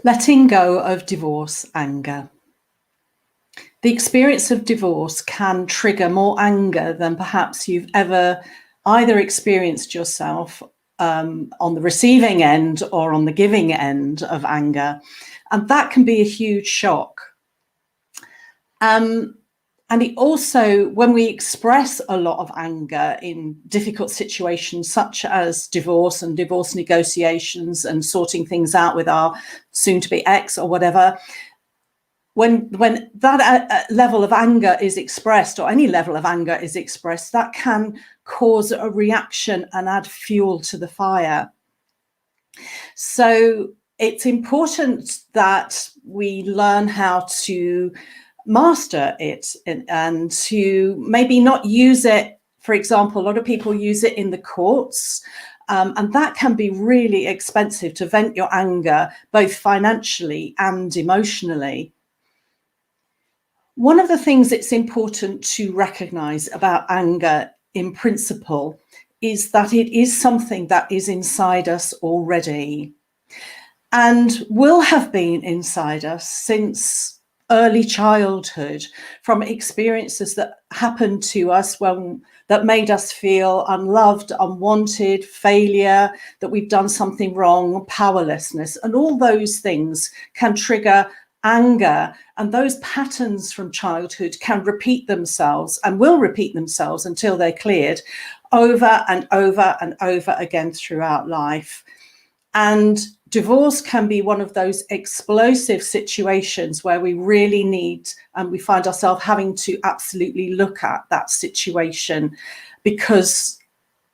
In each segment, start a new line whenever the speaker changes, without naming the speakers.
Letting go of divorce anger. The experience of divorce can trigger more anger than perhaps you've ever either experienced yourself on the receiving end or on the giving end of anger. And that can be a huge shock. And it also, when we express a lot of anger in difficult situations such as divorce and divorce negotiations and sorting things out with our soon-to-be ex or whatever, when that level of anger is expressed, or any level of anger is expressed, that can cause a reaction and add fuel to the fire. So it's important that we learn how to master it and to maybe not use it. For example, a lot of people use it in the courts, and that can be really expensive to vent your anger, both financially and emotionally. One of the things it's important to recognize about anger in principle is that it is something that is inside us already and will have been inside us since early childhood, from experiences that happened to us that made us feel unloved, unwanted, failure, that we've done something wrong, powerlessness, and all those things can trigger anger. And those patterns from childhood can repeat themselves and will repeat themselves until they're cleared over and over and over again throughout life. And divorce can be one of those explosive situations where we really need, and we find ourselves having to absolutely look at that situation, because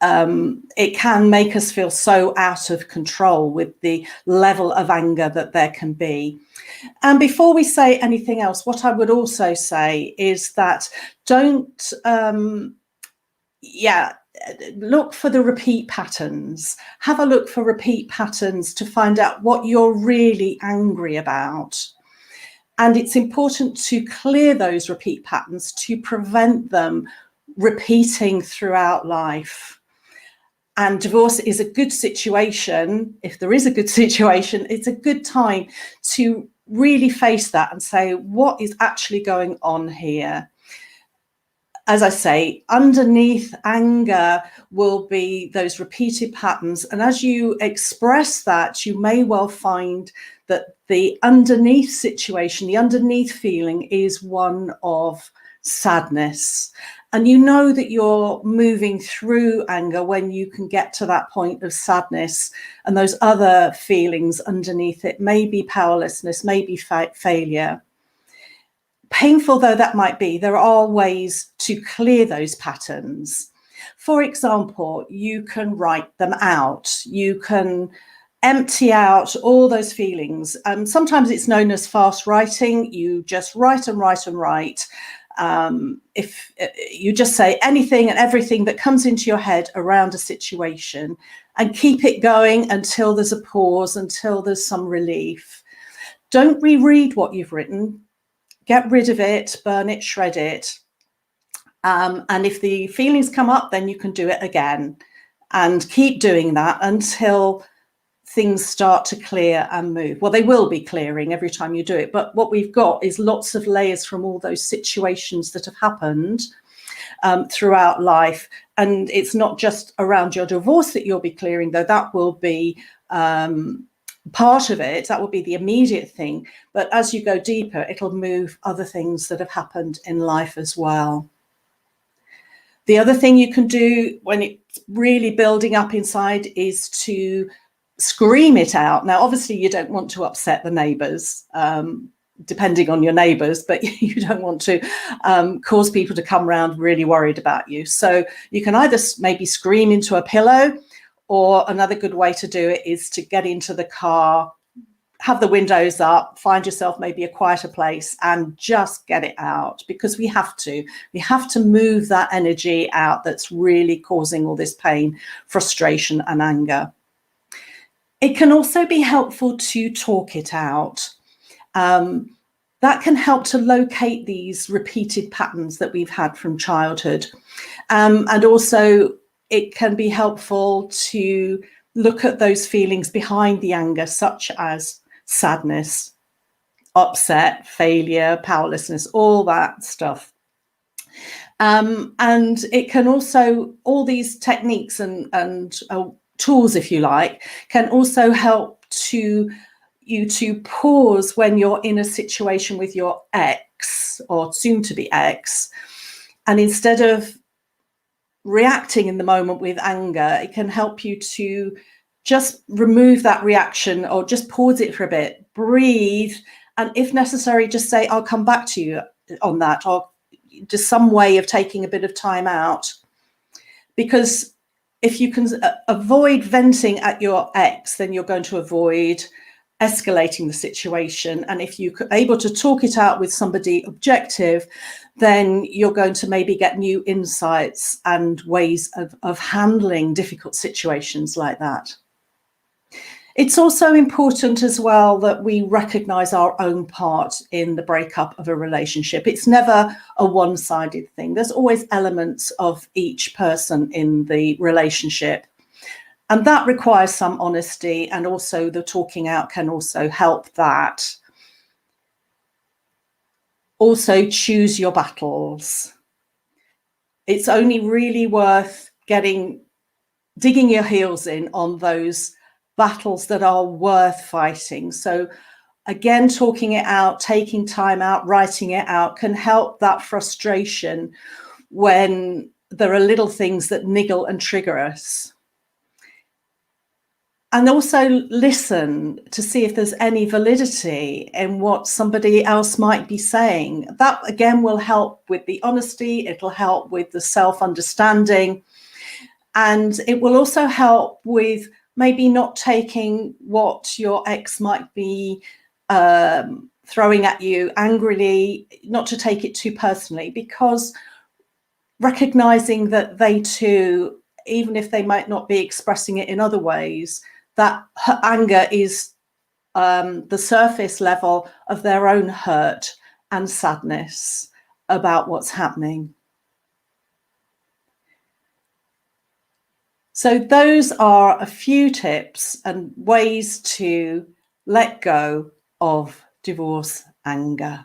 it can make us feel so out of control with the level of anger that there can be. And before we say anything else, what I would also say is that don't, look for the repeat patterns. Have a look for repeat patterns to find out what you're really angry about. And it's important to clear those repeat patterns to prevent them repeating throughout life. And divorce is a good situation. If there is a good situation, it's a good time to really face that and say, what is actually going on here? As I say, underneath anger will be those repeated patterns. And as you express that, you may well find that the underneath situation, the underneath feeling is one of sadness. And you know that you're moving through anger when you can get to that point of sadness, and those other feelings underneath it may be powerlessness, maybe failure. Painful though that might be, there are ways to clear those patterns. For example, you can write them out. You can empty out all those feelings. Sometimes it's known as fast writing. You just write and write and write. If you just say anything and everything that comes into your head around a situation, and keep it going until there's a pause, until there's some relief. Don't reread what you've written. Get rid of it, burn it, shred it. And if the feelings come up, then you can do it again, and keep doing that until things start to clear and move. Well, they will be clearing every time you do it. But what we've got is lots of layers from all those situations that have happened throughout life. And it's not just around your divorce that you'll be clearing, though that will be part of it. That will be the immediate thing. But as you go deeper, it'll move other things that have happened in life as well. The other thing you can do when it's really building up inside is to scream it out. Now, obviously, you don't want to upset the neighbours, depending on your neighbours, but you don't want to cause people to come round really worried about you. So you can either maybe scream into a pillow, or another good way to do it is to get into the car, have the windows up, find yourself maybe a quieter place, and just get it out, because we have to move that energy out that's really causing all this pain, frustration and anger. It can also be helpful to talk it out. That can help to locate these repeated patterns that we've had from childhood. And also it can be helpful to look at those feelings behind the anger, such as sadness, upset, failure, powerlessness, all that stuff. And it can also, all these techniques and tools, if you like, can also help you to pause when you're in a situation with your ex or soon to be ex, and instead of reacting in the moment with anger, it can help you to just remove that reaction or just pause it for a bit, breathe, and if necessary, just say, I'll come back to you on that, or just some way of taking a bit of time out. Because if you can avoid venting at your ex, then you're going to avoid escalating the situation. And if you're able to talk it out with somebody objective, then you're going to maybe get new insights and ways of handling difficult situations like that. It's also important as well that we recognize our own part in the breakup of a relationship. It's never a one-sided thing. There's always elements of each person in the relationship. And that requires some honesty, and also the talking out can also help that. Also, choose your battles. It's only really worth digging your heels in on those battles that are worth fighting. So again, talking it out, taking time out, writing it out can help that frustration when there are little things that niggle and trigger us. And also listen to see if there's any validity in what somebody else might be saying. That again will help with the honesty, it'll help with the self-understanding, and it will also help with maybe not taking what your ex might be throwing at you angrily, not to take it too personally, because recognizing that they too, even if they might not be expressing it in other ways, that anger is the surface level of their own hurt and sadness about what's happening. So those are a few tips and ways to let go of divorce anger.